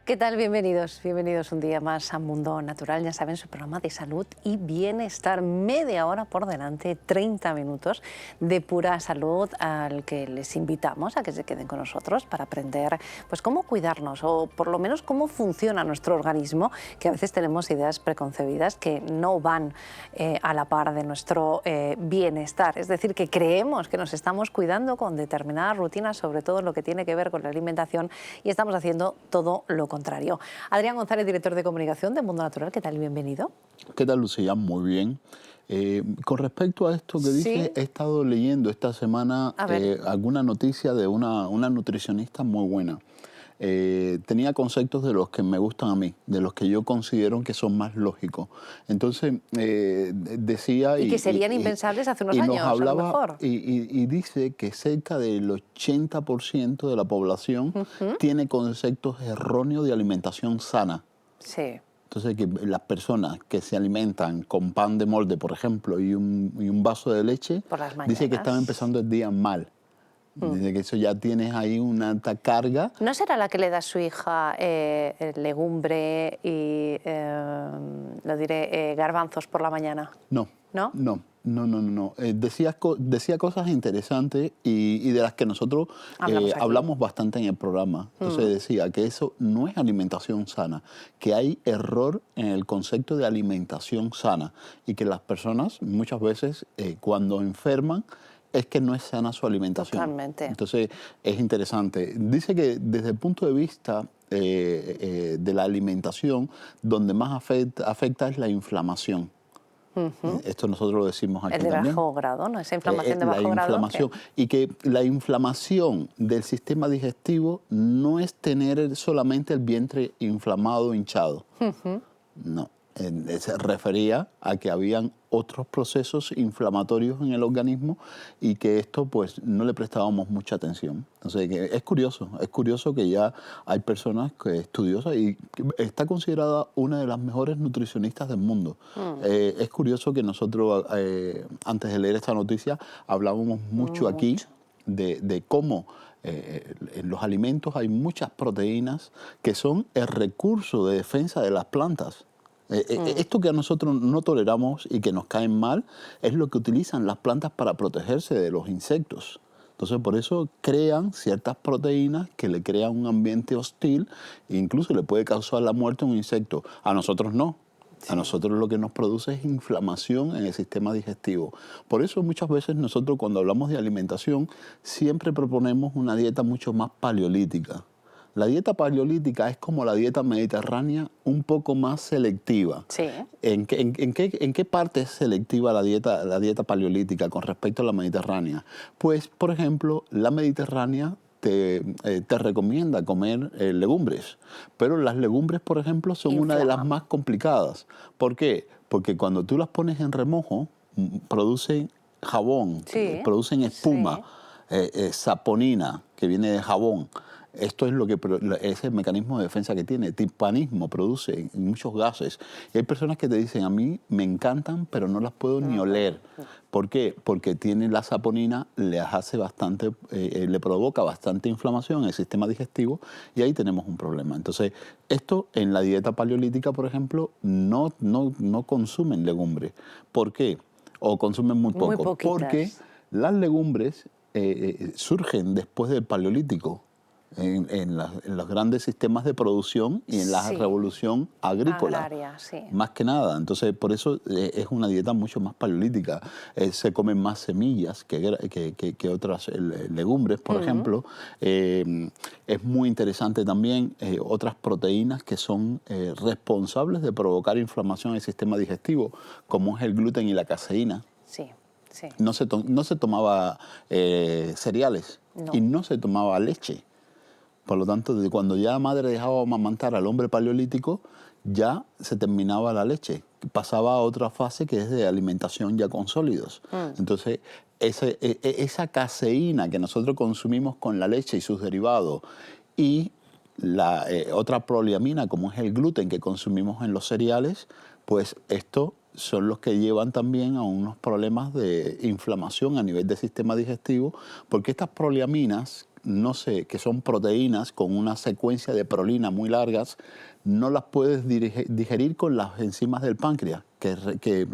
¿Qué tal? Bienvenidos, bienvenidos un día más a Mundo Natural. Ya saben, su programa de salud y bienestar. Media hora por delante, 30 minutos de pura salud al que les invitamos a que se queden con nosotros para aprender pues cómo cuidarnos o por lo menos cómo funciona nuestro organismo, que a veces tenemos ideas preconcebidas que no van a la par de nuestro bienestar. Es decir, que creemos que nos estamos cuidando con determinadas rutinas, sobre todo lo que tiene que ver con la alimentación, y estamos haciendo todo lo contrario. Adrián González, director de comunicación de Mundo Natural, ¿qué tal? Bienvenido. ¿Qué tal, Lucía? Muy bien. Con respecto a esto que Sí, dices, he estado leyendo esta semana a ver. alguna noticia de una nutricionista muy buena. Tenía conceptos de los que me gustan a mí, de los que yo considero que son más lógicos. Entonces, decía Y que serían impensables hace unos y nos años, a lo hablaba mejor. y dice que cerca del 80% de la población Ujú. tiene conceptos erróneos de alimentación sana. Sí, Entonces, que las personas que se alimentan con pan de molde, por ejemplo, y un vaso de leche, por las dice que están mañanas. empezando el día mal. Mm. Dice que eso ya tienes ahí una alta carga. ¿No será la que le da a su hija legumbre y, lo diré, garbanzos por la mañana? No, ¿No? no, no, no, no. No. Decía cosas interesantes y de las que nosotros Hablamos aquí. hablamos bastante en el programa. Entonces Mm. decía que eso no es alimentación sana, que hay error en el concepto de alimentación sana y que las personas muchas veces cuando enferman es que no es sana su alimentación. Totalmente. Entonces es interesante. Dice que desde el punto de vista de la alimentación, donde más afecta es la inflamación. Ujú. Esto nosotros lo decimos El aquí de también. bajo grado, ¿no? Esa inflamación de La bajo grado, ¿qué? inflamación. Y que la inflamación del sistema digestivo no es tener solamente el vientre inflamado, hinchado. Ujú. No. Se refería a que habían otros procesos inflamatorios en el organismo y que esto pues no le prestábamos mucha atención. Entonces que es curioso que ya hay personas que estudiosas y que está considerada una de las mejores nutricionistas del mundo. Mm. Es curioso que nosotros antes de leer esta noticia hablábamos mucho aquí Mucho. de cómo en los alimentos hay muchas proteínas que son el recurso de defensa de las plantas. Mm. Esto que a nosotros no toleramos y que nos caen mal es lo que utilizan las plantas para protegerse de los insectos. Entonces, por eso crean ciertas proteínas que le crean un ambiente hostil e incluso le puede causar la muerte a un insecto. A nosotros no. A Sí. nosotros lo que nos produce es inflamación en el sistema digestivo. Por eso muchas veces nosotros cuando hablamos de alimentación siempre proponemos una dieta mucho más paleolítica. La dieta paleolítica es como la dieta mediterránea un poco más selectiva. Sí. ¿En qué parte es selectiva la dieta paleolítica con respecto a la mediterránea? Pues, por ejemplo, la mediterránea te recomienda comer legumbres, pero las legumbres, por ejemplo, son una de las Inflaman. más complicadas. ¿Por qué? Porque cuando tú las pones en remojo, producen jabón, Sí. producen espuma, Sí. saponina, que viene de jabón. Esto es es el mecanismo de defensa que tiene. Timpanismo produce muchos gases. Y hay personas que te dicen, a mí me encantan, pero no las puedo ni No puedo. oler. ¿Por qué? Porque tiene la saponina, le provoca bastante inflamación en el sistema digestivo y ahí tenemos un problema. Entonces, esto en la dieta paleolítica, por ejemplo, no consumen legumbres. ¿Por qué? O consumen muy Muy poco. Porque poquitas. las legumbres surgen después del paleolítico en los grandes sistemas de producción y en la Sí. revolución agrícola, Agraria, sí. más que nada. Entonces, por eso es una dieta mucho más paleolítica. Se comen más semillas que otras legumbres, por Mm. ejemplo. Es muy interesante también otras proteínas que son responsables de provocar inflamación en el sistema digestivo, como es el gluten y la caseína. Sí, sí. No se tomaba cereales y No. no se tomaba leche. Por lo tanto, desde cuando ya la madre dejaba amamantar al hombre paleolítico, ya se terminaba la leche. Pasaba a otra fase que es de alimentación ya con sólidos. Mm. Entonces, esa caseína que nosotros consumimos con la leche y sus derivados y la otra proleamina, como es el gluten que consumimos en los cereales, pues estos son los que llevan también a unos problemas de inflamación a nivel del sistema digestivo, porque estas proleaminas que son proteínas con una secuencia de prolina muy largas, no las puedes digerir con las enzimas del páncreas, que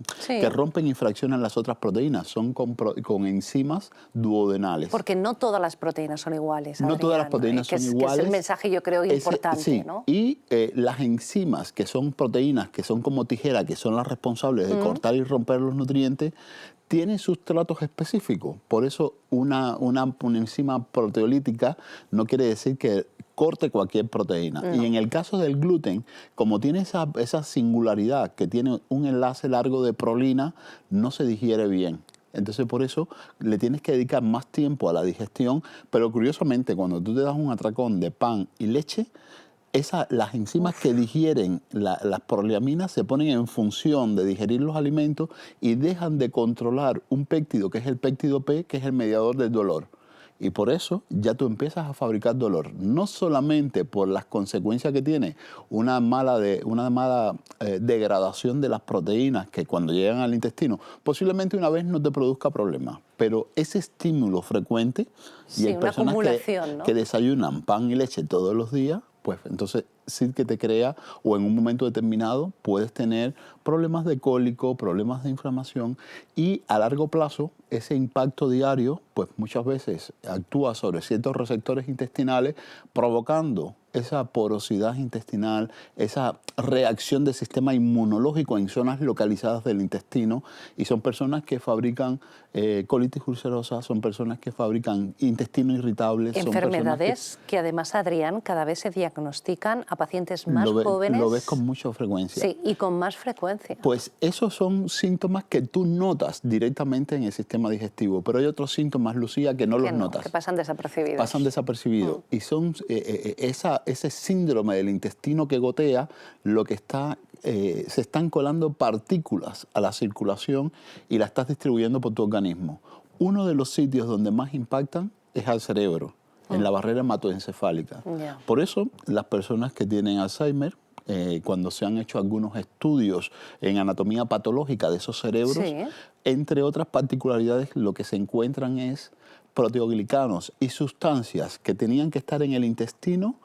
rompen y fraccionan las otras proteínas. Son con enzimas duodenales. Porque no todas las proteínas son iguales, No Adrián, todas las proteínas son iguales. Que es el mensaje, yo creo, importante, sí. ¿no? Y las enzimas, que son proteínas, que son como tijera, que son las responsables de cortar y romper los nutrientes, tienen sustratos específicos. Por eso una enzima proteolítica no quiere decir que corte cualquier proteína. No. Y en el caso del gluten, como tiene esa singularidad, que tiene un enlace largo de prolina, no se digiere bien. Entonces, por eso le tienes que dedicar más tiempo a la digestión, pero curiosamente, cuando tú te das un atracón de pan y leche, las enzimas que digieren las proleaminas se ponen en función de digerir los alimentos y dejan de controlar un péptido, que es el péptido P, que es el mediador del dolor. Y por eso ya tú empiezas a fabricar dolor, no solamente por las consecuencias que tiene una mala degradación de las proteínas que cuando llegan al intestino, posiblemente una vez no te produzca problemas, pero ese estímulo frecuente, y hay personas que desayunan pan y leche todos los días, pues entonces sí que te crea, o en un momento determinado puedes tener problemas de cólico, problemas de inflamación, y a largo plazo ese impacto diario pues muchas veces actúa sobre ciertos receptores intestinales, provocando esa porosidad intestinal, esa reacción del sistema inmunológico en zonas localizadas del intestino, y son personas que fabrican colitis ulcerosa, son personas que fabrican intestino irritable. Enfermedades que además, Adrián, cada vez se diagnostican a pacientes más jóvenes. Lo ves con mucha frecuencia. Sí, y con más frecuencia. Pues esos son síntomas que tú notas directamente en el sistema digestivo, pero hay otros síntomas, Lucía, que no los notas. Que pasan desapercibidos. Pasan desapercibidos. Y son ese síndrome del intestino que gotea, lo que se están colando partículas a la circulación y la estás distribuyendo por tu organismo. Uno de los sitios donde más impactan es al cerebro, en la barrera hematoencefálica. Por eso, las personas que tienen Alzheimer, cuando se han hecho algunos estudios en anatomía patológica de esos cerebros, entre otras particularidades, lo que se encuentran es proteoglicanos y sustancias que tenían que estar en el intestino,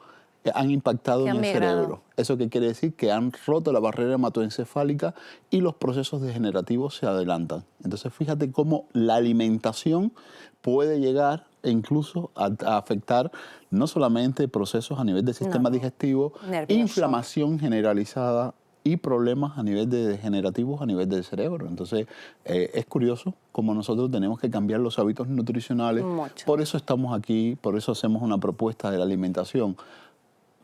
han impactado en el cerebro. ¿Eso qué quiere decir? Que han roto la barrera hematoencefálica y los procesos degenerativos se adelantan. Entonces, fíjate cómo la alimentación puede llegar incluso a afectar no solamente procesos a nivel del sistema digestivo, inflamación generalizada y problemas a nivel de degenerativos a nivel del cerebro. Entonces, es curioso cómo nosotros tenemos que cambiar los hábitos nutricionales. Por eso estamos aquí, por eso hacemos una propuesta de la alimentación.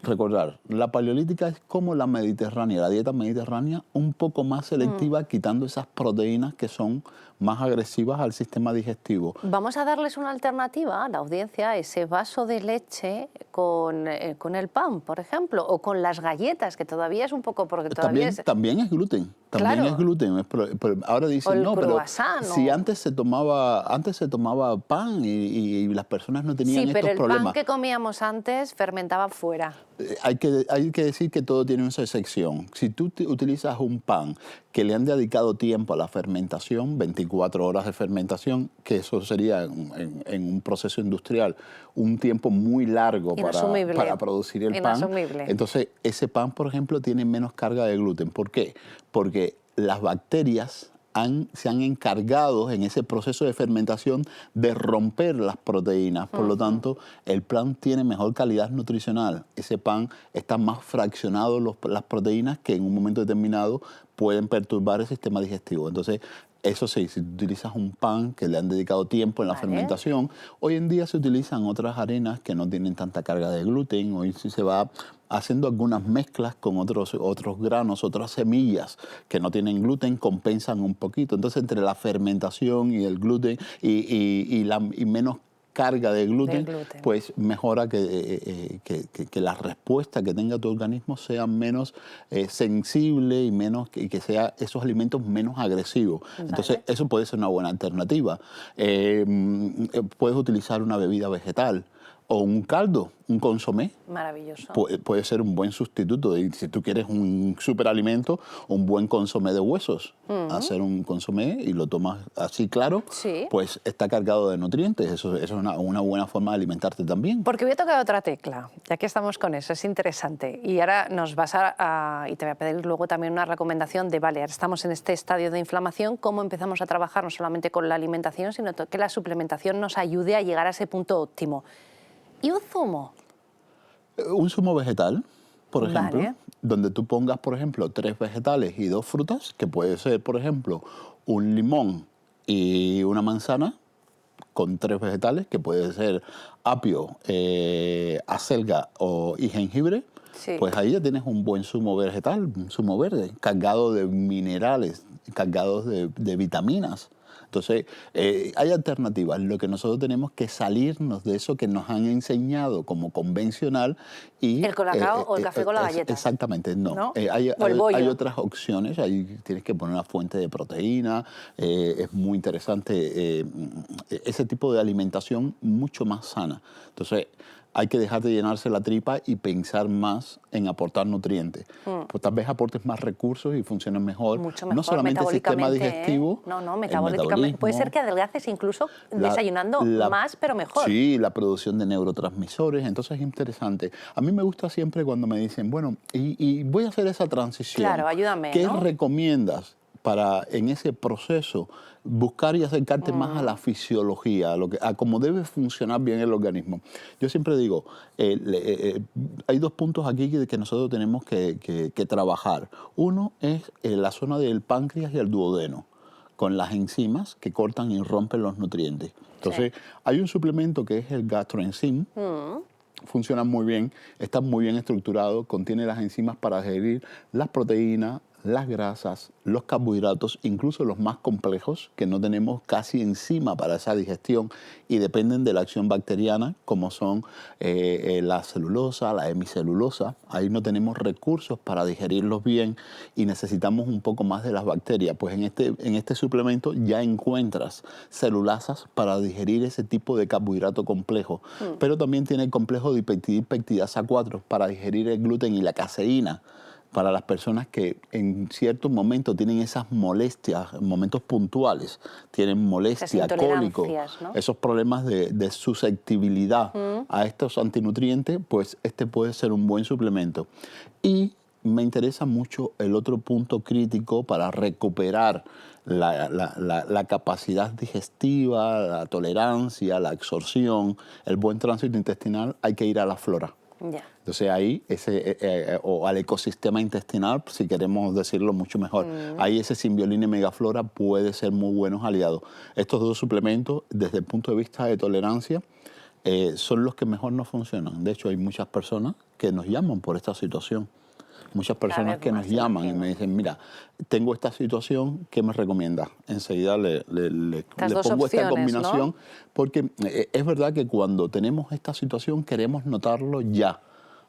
Recordar, la paleolítica es como la mediterránea, la dieta mediterránea, un poco más selectiva, quitando esas proteínas que son más agresivas al sistema digestivo. Vamos a darles una alternativa a la audiencia, ese vaso de leche con el pan, por ejemplo, o con las galletas, que todavía es un poco... porque todavía también es gluten. También es gluten. Pero ahora dicen, no, pero si antes se tomaba pan y las personas no tenían estos problemas. Sí, pero el pan que comíamos antes fermentaba fuera. Hay que decir que todo tiene una excepción. Si tú utilizas un pan que le han dedicado tiempo a la fermentación, 24 horas de fermentación, que eso sería en un proceso industrial un tiempo muy largo para producir el pan. Entonces, ese pan, por ejemplo, tiene menos carga de gluten. ¿Por qué? Porque las bacterias se han encargado en ese proceso de fermentación de romper las proteínas. Por lo tanto, el pan tiene mejor calidad nutricional. Ese pan está más fraccionado las proteínas que en un momento determinado pueden perturbar el sistema digestivo. Entonces, eso sí, si tú utilizas un pan que le han dedicado tiempo en la fermentación, hoy en día se utilizan otras harinas que no tienen tanta carga de gluten. Hoy sí se va haciendo algunas mezclas con otros granos, otras semillas que no tienen gluten, compensan un poquito. Entonces, entre la fermentación y el gluten y menos carga de gluten, pues mejora que la respuesta que tenga tu organismo sea menos sensible y que sea esos alimentos menos agresivos. Entonces, eso puede ser una buena alternativa. Puedes utilizar una bebida vegetal. o un caldo, un consomé. Maravilloso. Puede ser un buen sustituto. Y si tú quieres un superalimento, un buen consomé de huesos. Hacer un consomé y lo tomas así claro, Sí. pues está cargado de nutrientes. Eso es una buena forma de alimentarte también. Porque voy a tocar otra tecla, ya que estamos con eso, es interesante. Y ahora nos vas y te voy a pedir luego también una recomendación de, vale, ahora estamos en este estadio de inflamación, cómo empezamos a trabajar no solamente con la alimentación, sino que la suplementación nos ayude a llegar a ese punto óptimo. ¿Y un zumo? Un zumo vegetal, por ejemplo, Vale. donde tú pongas, por ejemplo, 3 vegetales y 2 frutas, que puede ser, por ejemplo, un limón y una manzana, con 3 vegetales, que puede ser apio, acelga y jengibre, Sí. pues ahí ya tienes un buen zumo vegetal, un zumo verde, cargado de minerales, cargado de vitaminas. Entonces, hay alternativas. Lo que nosotros tenemos que salirnos de eso que nos han enseñado como convencional. Y, ¿El colacao o el café con la galleta? Exactamente, no. ¿No? Hay O el bollo. otras opciones. Ahí tienes que poner una fuente de proteína. Es muy interesante ese tipo de alimentación mucho más sana. Entonces, hay que dejar de llenarse la tripa y pensar más en aportar nutrientes. Pues tal vez aportes más recursos y funciones mejor. Mucho mejor, No solamente el sistema digestivo, No, el metabólicamente. Puede ser metabolismo, que adelgaces incluso desayunando más, pero mejor. Sí, la producción de neurotransmisores. Entonces es interesante. A mí me gusta siempre cuando me dicen, bueno, y voy a hacer esa transición. Claro, ayúdame, ¿Qué ¿no? recomiendas para en ese proceso buscar y acercarte más a la fisiología, a cómo debe funcionar bien el organismo? Yo siempre digo, hay 2 puntos aquí que nosotros tenemos que trabajar. Uno es la zona del páncreas y el duodeno, con las enzimas que cortan y rompen los nutrientes. Entonces, hay un suplemento que es el gastroenzim. Funciona muy bien, está muy bien estructurado, contiene las enzimas para digerir las proteínas, las grasas, los carbohidratos, incluso los más complejos que no tenemos casi enzima para esa digestión y dependen de la acción bacteriana, como son la celulosa, la hemicelulosa. Ahí no tenemos recursos para digerirlos bien y necesitamos un poco más de las bacterias. Pues en este suplemento ya encuentras celulasas para digerir ese tipo de carbohidrato complejo, pero también tiene el complejo de peptidasa 4 para digerir el gluten y la caseína, para las personas que en ciertos momentos tienen esas molestias, en momentos puntuales, tienen molestia, cólico, ¿no? esos problemas de susceptibilidad a estos antinutrientes, pues este puede ser un buen suplemento. Y me interesa mucho el otro punto crítico para recuperar la capacidad digestiva, la tolerancia, la absorción, el buen tránsito intestinal. Hay que ir a la flora. Ya. Entonces ahí, o al ecosistema intestinal, si queremos decirlo mucho mejor, ahí ese Symbiolina y Megaflora puede ser muy buenos aliados. Estos 2 suplementos, desde el punto de vista de tolerancia, son los que mejor nos funcionan. De hecho, hay muchas personas que nos llaman por esta situación. Muchas personas que nos llaman y me dicen, mira, tengo esta situación, ¿qué me recomiendas? Enseguida le pongo esta combinación, ¿no? Porque es verdad que cuando tenemos esta situación queremos notarlo ya,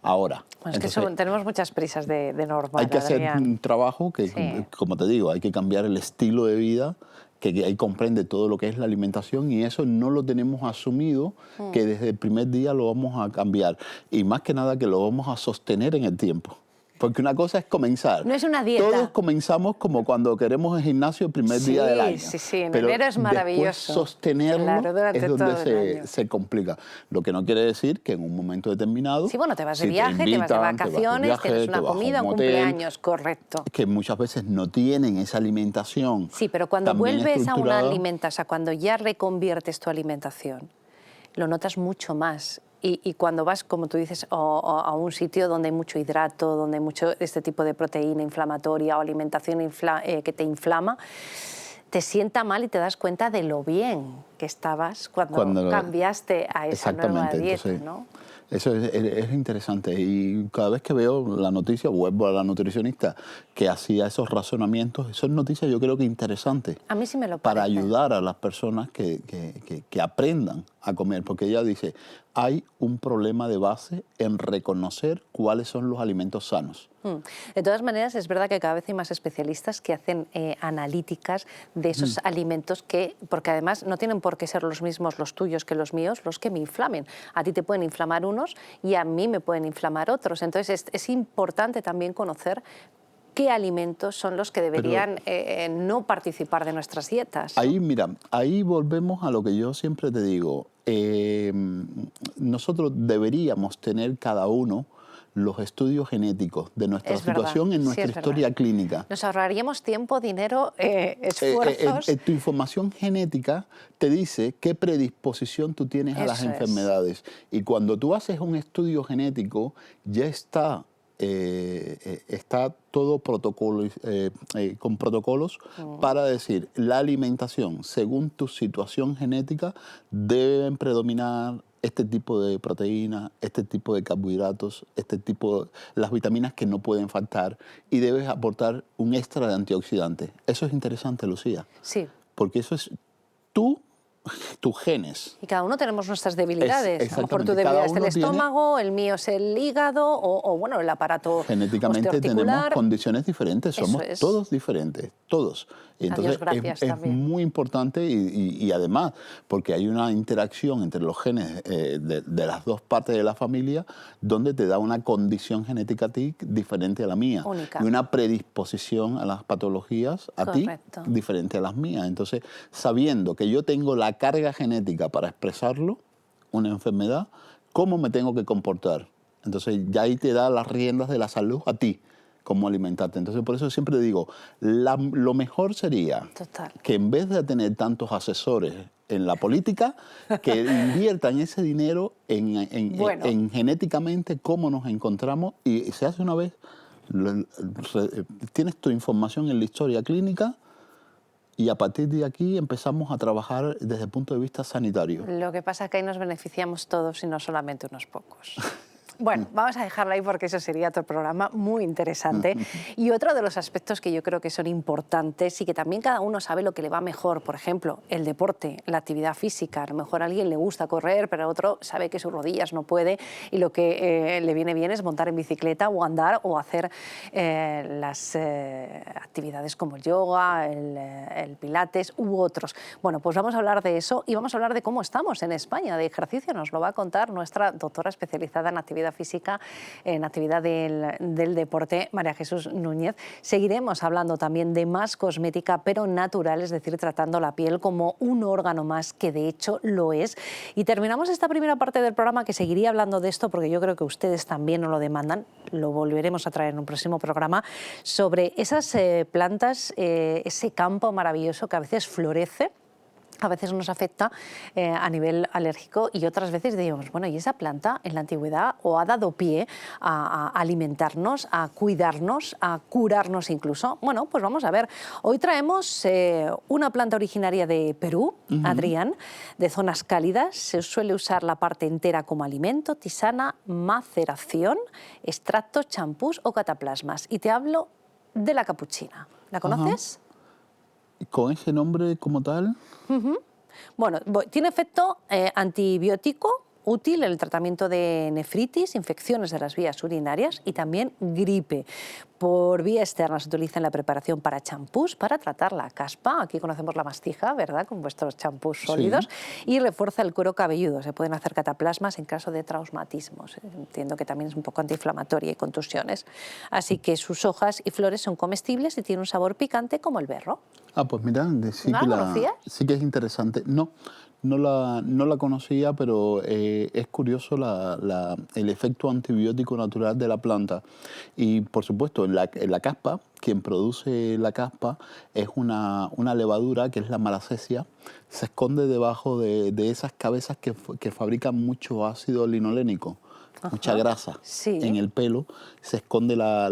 ahora. Bueno, es que tenemos muchas prisas de normal. Hay que hacer un trabajo que, como te digo, hay que cambiar el estilo de vida, que ahí comprende todo lo que es la alimentación y eso no lo tenemos asumido, que desde el primer día lo vamos a cambiar y más que nada que lo vamos a sostener en el tiempo. Porque una cosa es comenzar. No es una dieta. Todos comenzamos como cuando queremos el gimnasio el primer día del año. Sí, en pero enero es maravilloso. Sostenerlo es donde se complica. Lo que no quiere decir que en un momento determinado... Sí, bueno, te vas de viaje, te vas de vacaciones, tienes una comida, un cumpleaños, correcto. Que muchas veces no tienen esa alimentación. Sí, pero cuando vuelves a una alimentación, cuando ya reconviertes tu alimentación, lo notas mucho más. Y cuando vas, como tú dices, a un sitio donde hay mucho hidrato, donde hay mucho este tipo de proteína inflamatoria o alimentación que te inflama, te sienta mal y te das cuenta de lo bien que estabas cuando cambiaste a esa nueva dieta, entonces, ¿no? Eso es interesante y cada vez que veo la noticia, vuelvo a la nutricionista que hacía esos razonamientos, eso es noticia yo creo que interesante. A mí sí me lo parece. Para ayudar a las personas que aprendan a comer, porque ella dice, hay un problema de base en reconocer cuáles son los alimentos sanos. De todas maneras, es verdad que cada vez hay más especialistas que hacen analíticas de esos alimentos porque además no tienen por por qué ser los mismos los tuyos que los míos, los que me inflamen. A ti te pueden inflamar unos y a mí me pueden inflamar otros. Entonces es importante también conocer qué alimentos son los que deberían no participar de nuestras dietas, ¿no? Ahí, mira, ahí volvemos a lo que yo siempre te digo. Nosotros deberíamos tener cada uno los estudios genéticos de nuestra situación en nuestra historia clínica. Nos ahorraríamos tiempo, dinero, esfuerzos. Tu información genética te dice qué predisposición tú tienes a las enfermedades. Y cuando tú haces un estudio genético, ya está todo con protocolos para decir la alimentación según tu situación genética deben predominar este tipo de proteínas, este tipo de carbohidratos, las vitaminas que no pueden faltar y debes aportar un extra de antioxidantes. Eso es interesante, Lucía. Sí. Porque eso es tus genes. Y cada uno tenemos nuestras debilidades. A lo mejor tu Cada debilidad es el uno tiene, estómago, el mío es el hígado o bueno, el aparato genéticamente tenemos condiciones diferentes, somos todos diferentes, todos. Y entonces es muy importante y además, porque hay una interacción entre los genes de las dos partes de la familia, donde te da una condición genética a ti diferente a la mía. Única. Y una predisposición a las patologías a ti diferente a las mías. Entonces, sabiendo que yo tengo la carga genética para expresarlo, una enfermedad, ¿cómo me tengo que comportar? Entonces, ya ahí te da las riendas de la salud a ti, cómo alimentarte. Entonces, por eso siempre digo, lo mejor sería que en vez de tener tantos asesores en la política, que inviertan ese dinero en genéticamente cómo nos encontramos y se hace una vez, tienes tu información en la historia clínica y a partir de aquí empezamos a trabajar desde el punto de vista sanitario. Lo que pasa es que ahí nos beneficiamos todos y no solamente unos pocos. Bueno, vamos a dejarlo ahí porque eso sería otro programa muy interesante. Y otro de los aspectos que yo creo que son importantes y que también cada uno sabe lo que le va mejor, por ejemplo, el deporte, la actividad física. A lo mejor a alguien le gusta correr, pero a otro sabe que sus rodillas no puede y lo que le viene bien es montar en bicicleta o andar o hacer las actividades como el yoga, el pilates u otros. Bueno, pues vamos a hablar de eso y vamos a hablar de cómo estamos en España, de ejercicio. Nos lo va a contar nuestra doctora especializada en actividad física, en actividad del deporte, María Jesús Núñez. Seguiremos hablando también de más cosmética, pero natural, es decir, tratando la piel como un órgano más, que de hecho lo es. Y terminamos esta primera parte del programa, que seguiría hablando de esto, porque yo creo que ustedes también nos lo demandan, lo volveremos a traer en un próximo programa, sobre esas plantas, ese campo maravilloso que a veces florece, a veces nos afecta a nivel alérgico y otras veces decimos, bueno, ¿y esa planta en la antigüedad o ha dado pie a alimentarnos, a cuidarnos, a curarnos incluso? Bueno, pues vamos a ver. Hoy traemos una planta originaria de Perú, Adrián, de zonas cálidas. Se suele usar la parte entera como alimento, tisana, maceración, extractos, champús o cataplasmas. Y te hablo de la capuchina. ¿La conoces? ¿Con ese nombre como tal? Bueno, tiene efecto antibiótico, útil en el tratamiento de nefritis, infecciones de las vías urinarias y también gripe. Por vía externa se utiliza en la preparación para champús, para tratar la caspa. Aquí conocemos la mastija, ¿verdad?, con vuestros champús sólidos. Sí. Y refuerza el cuero cabelludo. Se pueden hacer cataplasmas en caso de traumatismos. Entiendo que también es un poco antiinflamatoria y contusiones. Así que sus hojas y flores son comestibles y tienen un sabor picante como el berro. Ah, pues mira, sí, sí que es interesante. No la conocía, pero es curioso el efecto antibiótico natural de la planta. Y, por supuesto, en la caspa, quien produce la caspa es una levadura que es la malacesia. Se esconde debajo de esas cabezas que fabrican mucho ácido linolénico. Mucha grasa en el pelo, se esconde la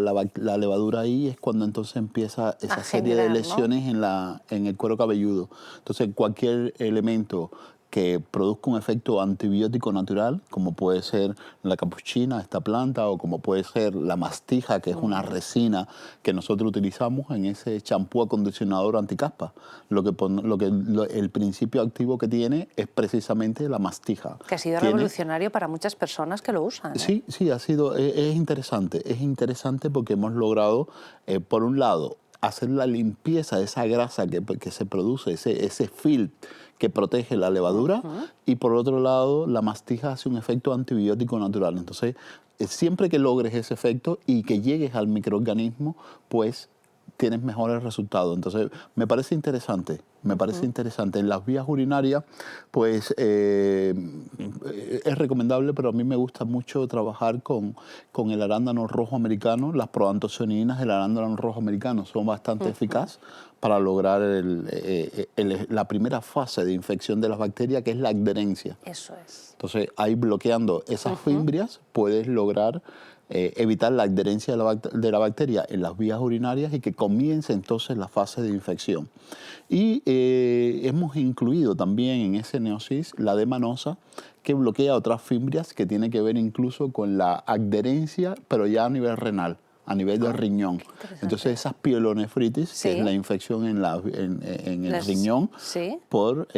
levadura ahí, es cuando entonces empieza esa serie de lesiones, ¿no?, en el cuero cabelludo. Entonces cualquier elemento que produzca un efecto antibiótico natural, como puede ser la capuchina, esta planta, o como puede ser la mastija, que es una resina que nosotros utilizamos en ese champú acondicionador anticaspa. El principio activo que tiene es precisamente la mastija. Que ha sido revolucionario para muchas personas que lo usan. Sí, ha sido, es interesante porque hemos logrado, por un lado, hacer la limpieza de esa grasa que se produce, ese filtro que protege la levadura, y por otro lado, la mastija hace un efecto antibiótico natural. Entonces, siempre que logres ese efecto y que llegues al microorganismo, pues tienes mejores resultados. Entonces, me parece interesante. En las vías urinarias, pues es recomendable, pero a mí me gusta mucho trabajar con el arándano rojo americano. Las proantocianinas del arándano rojo americano son bastante eficaces para lograr la primera fase de infección de las bacterias, que es la adherencia. Eso es. Entonces, ahí bloqueando esas fimbrias puedes lograr evitar la adherencia de la bacteria en las vías urinarias y que comience entonces la fase de infección. Y hemos incluido también en ese Neosis la D-manosa, que bloquea otras fimbrias que tiene que ver incluso con la adherencia, pero ya a nivel renal, a nivel del riñón. Entonces esas pielonefritis, que es la infección en el riñón, por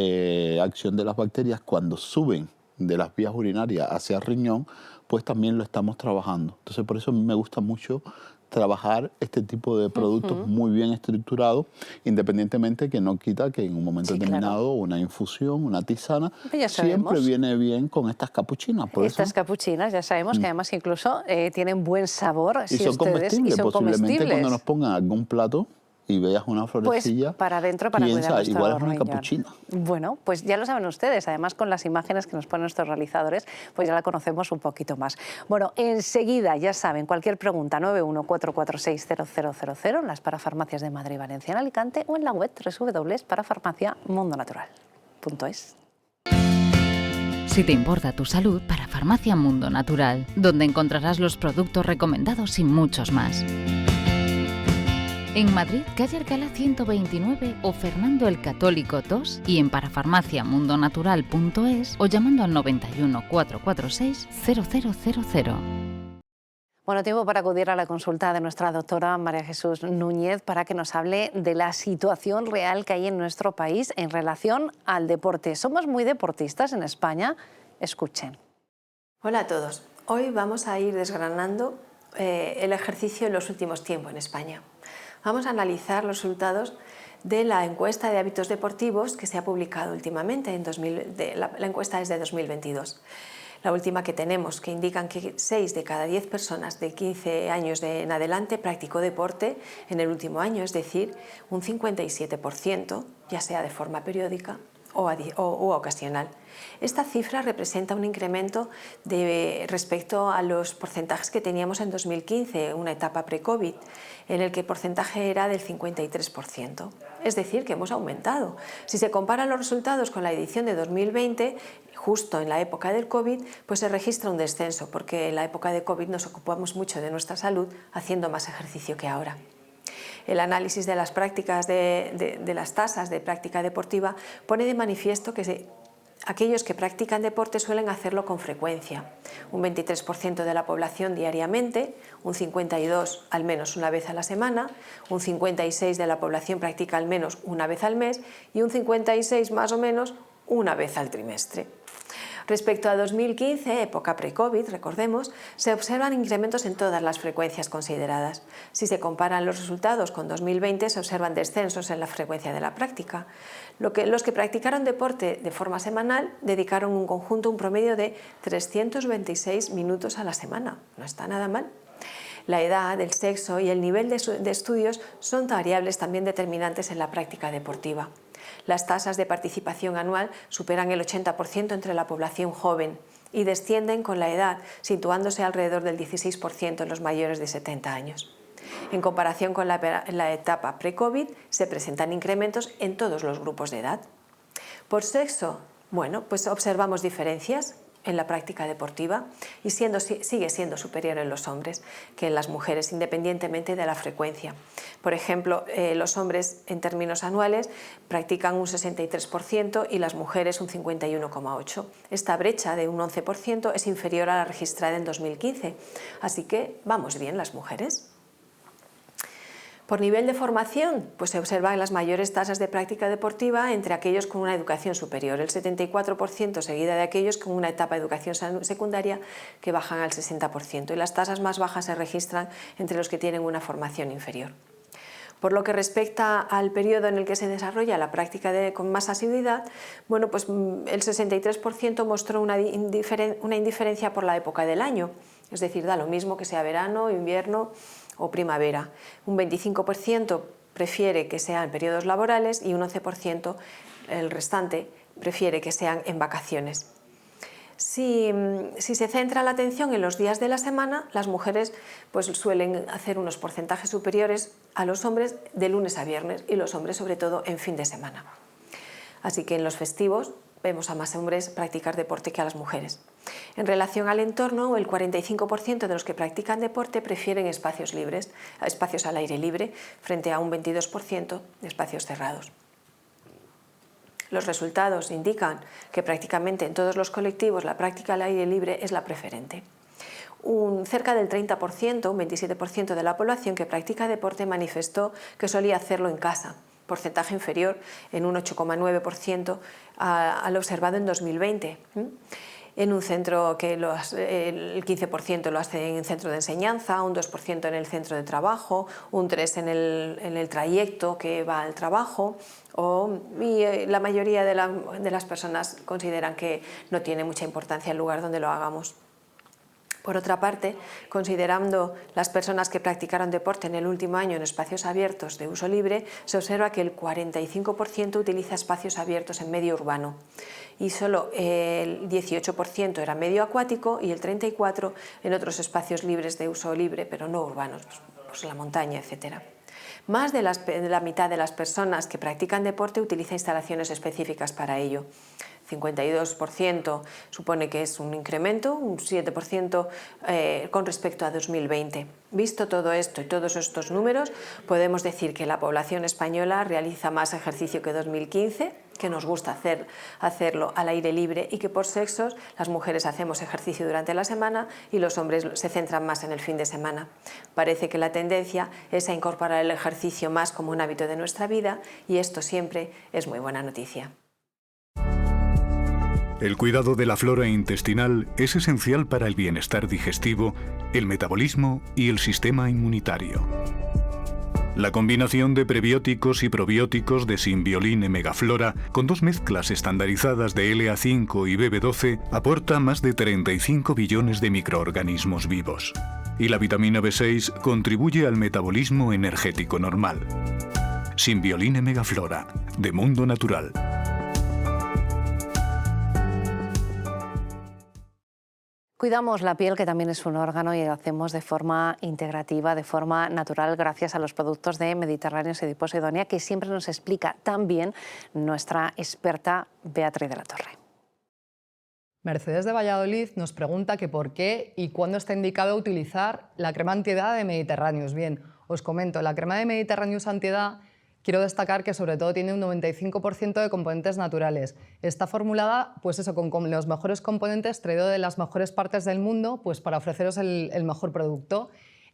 acción de las bacterias, cuando suben de las vías urinarias hacia el riñón, pues también lo estamos trabajando. Entonces por eso a mí me gusta mucho trabajar este tipo de productos muy bien estructurados, independientemente que no quita que en un momento determinado una infusión, una tisana, siempre viene bien con estas capuchinas. Estas capuchinas ya sabemos que además incluso tienen buen sabor. Y son comestibles, posiblemente cuando nos pongan algún plato y veas una florecilla, pues para adentro, para cuidar nuestro igual es una riñón. capuchina. Bueno, pues ya lo saben ustedes, además con las imágenes que nos ponen nuestros realizadores, pues ya la conocemos un poquito más. Bueno, enseguida, ya saben, cualquier pregunta, 914460000, en las parafarmacias de Madrid, Valencia, en Alicante, o en la web www.parafarmaciamundonatural.es. Si te importa tu salud, Parafarmacia Mundo Natural, donde encontrarás los productos recomendados y muchos más. En Madrid, calle Alcalá 129 o Fernando el Católico 2, y en parafarmaciamundonatural.es o llamando al 91 446 0000. Bueno, tiempo para acudir a la consulta de nuestra doctora María Jesús Núñez para que nos hable de la situación real que hay en nuestro país en relación al deporte. ¿Somos muy deportistas en España? Escuchen. Hola a todos. Hoy vamos a ir desgranando el ejercicio en los últimos tiempos en España. Vamos a analizar los resultados de la encuesta de hábitos deportivos que se ha publicado últimamente. La encuesta es de 2022. La última que tenemos, que indican que 6 de cada 10 personas de 15 años en adelante practicó deporte en el último año, es decir, un 57%, ya sea de forma periódica o ocasional. Esta cifra representa un incremento respecto a los porcentajes que teníamos en 2015, una etapa pre-COVID, en el que el porcentaje era del 53%. Es decir, que hemos aumentado. Si se comparan los resultados con la edición de 2020, justo en la época del COVID, pues se registra un descenso, porque en la época de COVID nos ocupamos mucho de nuestra salud haciendo más ejercicio que ahora. El análisis de las prácticas de las tasas de práctica deportiva pone de manifiesto que aquellos que practican deporte suelen hacerlo con frecuencia. Un 23% de la población diariamente, un 52% al menos una vez a la semana, un 56% de la población practica al menos una vez al mes y un 56% más o menos una vez al trimestre. Respecto a 2015, época pre-COVID, recordemos, se observan incrementos en todas las frecuencias consideradas. Si se comparan los resultados con 2020, se observan descensos en la frecuencia de la práctica. Los que practicaron deporte de forma semanal dedicaron un conjunto, un promedio de 326 minutos a la semana. No está nada mal. La edad, el sexo y el nivel de estudios son variables también determinantes en la práctica deportiva. Las tasas de participación anual superan el 80% entre la población joven y descienden con la edad, situándose alrededor del 16% en los mayores de 70 años. En comparación con la etapa pre-COVID, se presentan incrementos en todos los grupos de edad. Por sexo, bueno, pues observamos diferencias en la práctica deportiva y sigue siendo superior en los hombres que en las mujeres, independientemente de la frecuencia. Por ejemplo, los hombres en términos anuales practican un 63% y las mujeres un 51,8%. Esta brecha de un 11% es inferior a la registrada en 2015, así que vamos bien las mujeres. Por nivel de formación, pues se observan las mayores tasas de práctica deportiva entre aquellos con una educación superior, el 74%, seguida de aquellos con una etapa de educación secundaria que bajan al 60%, y las tasas más bajas se registran entre los que tienen una formación inferior. Por lo que respecta al periodo en el que se desarrolla la práctica con más asiduidad, bueno, pues el 63% mostró una indiferencia por la época del año, es decir, da lo mismo que sea verano, invierno o primavera. Un 25% prefiere que sean periodos laborales y un 11%, el restante, prefiere que sean en vacaciones. Si se centra la atención en los días de la semana, las mujeres pues, suelen hacer unos porcentajes superiores a los hombres de lunes a viernes y los hombres sobre todo en fin de semana. Así que en los festivos vemos a más hombres practicar deporte que a las mujeres. En relación al entorno, el 45% de los que practican deporte prefieren espacios libres, espacios al aire libre, frente a un 22% de espacios cerrados. Los resultados indican que prácticamente en todos los colectivos la práctica al aire libre es la preferente. Cerca del 30%, un 27% de la población que practica deporte manifestó que solía hacerlo en casa, porcentaje inferior en un 8,9% al observado en 2020. En un centro que el 15% lo hace en centro de enseñanza, un 2% en el centro de trabajo, un 3% en el trayecto que va al trabajo, y la mayoría de las personas consideran que no tiene mucha importancia el lugar donde lo hagamos. Por otra parte, considerando las personas que practicaron deporte en el último año en espacios abiertos de uso libre, se observa que el 45% utiliza espacios abiertos en medio urbano y solo el 18% era medio acuático y el 34% en otros espacios libres de uso libre, pero no urbanos, pues la montaña, etc. Más de la mitad de las personas que practican deporte utiliza instalaciones específicas para ello. 52% supone que es un incremento, un 7% con respecto a 2020. Visto todo esto y todos estos números, podemos decir que la población española realiza más ejercicio que 2015, que nos gusta hacerlo al aire libre y que por sexos las mujeres hacemos ejercicio durante la semana y los hombres se centran más en el fin de semana. Parece que la tendencia es a incorporar el ejercicio más como un hábito de nuestra vida y esto siempre es muy buena noticia. El cuidado de la flora intestinal es esencial para el bienestar digestivo, el metabolismo y el sistema inmunitario. La combinación de prebióticos y probióticos de Symbioline Megaflora, con 2 mezclas estandarizadas de LA5 y BB12, aporta más de 35 billones de microorganismos vivos. Y la vitamina B6 contribuye al metabolismo energético normal. Symbioline Megaflora, de Mundo Natural. Cuidamos la piel, que también es un órgano, y lo hacemos de forma integrativa, de forma natural, gracias a los productos de Mediterráneos y de Posidonia, que siempre nos explica tan bien nuestra experta Beatriz de la Torre. Mercedes de Valladolid nos pregunta que por qué y cuándo está indicado utilizar la crema antiedad de Mediterráneos. Bien, os comento, la crema de Mediterráneos antiedad, quiero destacar que sobre todo tiene un 95% de componentes naturales. Está formulada pues eso, con los mejores componentes, traído de las mejores partes del mundo, pues para ofreceros el mejor producto.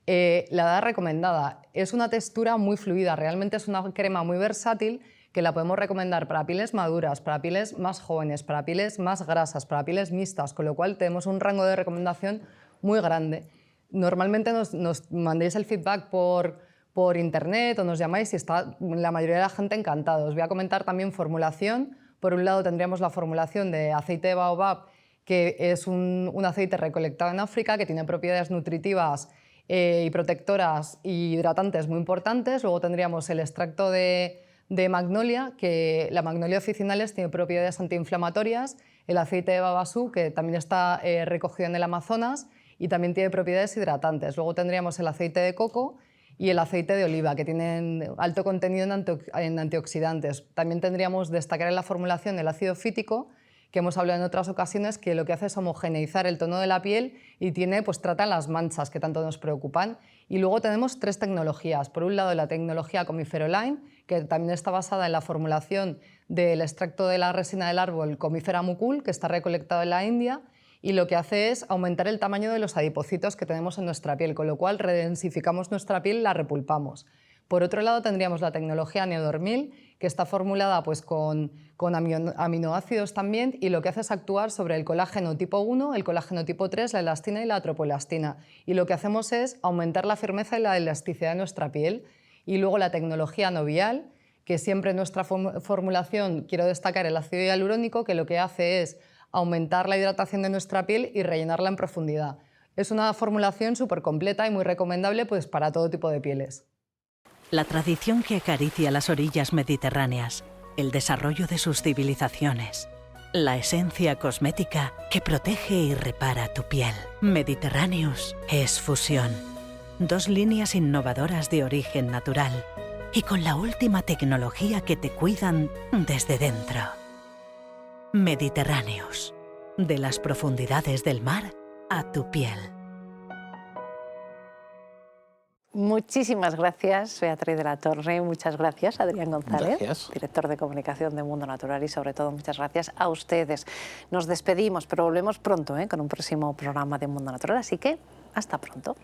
La edad recomendada es una textura muy fluida, realmente es una crema muy versátil que la podemos recomendar para pieles maduras, para pieles más jóvenes, para pieles más grasas, para pieles mixtas, con lo cual tenemos un rango de recomendación muy grande. Normalmente nos mandéis el feedback por internet o nos llamáis y está la mayoría de la gente encantada. Os voy a comentar también formulación. Por un lado tendríamos la formulación de aceite de baobab, que es un aceite recolectado en África, que tiene propiedades nutritivas y protectoras y hidratantes muy importantes. Luego tendríamos el extracto de magnolia, que la magnolia officinalis tiene propiedades antiinflamatorias, el aceite de babasú, que también está recogido en el Amazonas y también tiene propiedades hidratantes. Luego tendríamos el aceite de coco y el aceite de oliva, que tienen alto contenido en antioxidantes. También tendríamos destacar en la formulación el ácido fítico, que hemos hablado en otras ocasiones, que lo que hace es homogeneizar el tono de la piel y trata las manchas que tanto nos preocupan. Y luego tenemos 3 tecnologías. Por un lado, la tecnología Comifero-Line, que también está basada en la formulación del extracto de la resina del árbol Comifera mucul, que está recolectado en la India, y lo que hace es aumentar el tamaño de los adipocitos que tenemos en nuestra piel, con lo cual redensificamos nuestra piel y la repulpamos. Por otro lado, tendríamos la tecnología Neodormil, que está formulada pues, con aminoácidos también, y lo que hace es actuar sobre el colágeno tipo 1, el colágeno tipo 3, la elastina y la tropoelastina. Y lo que hacemos es aumentar la firmeza y la elasticidad de nuestra piel. Y luego la tecnología Novial, que siempre en nuestra formulación quiero destacar el ácido hialurónico, que lo que hace es aumentar la hidratación de nuestra piel y rellenarla en profundidad. Es una formulación súper completa y muy recomendable pues, para todo tipo de pieles. La tradición que acaricia las orillas mediterráneas, el desarrollo de sus civilizaciones, la esencia cosmética que protege y repara tu piel. Mediterráneos es fusión. 2 líneas innovadoras de origen natural y con la última tecnología que te cuidan desde dentro. Mediterráneos, de las profundidades del mar a tu piel. Muchísimas gracias, Beatriz de la Torre. Muchas gracias, Adrián González, Gracias. director de comunicación de Mundo Natural, y sobre todo muchas gracias a ustedes. Nos despedimos, pero volvemos pronto con un próximo programa de Mundo Natural, así que hasta pronto.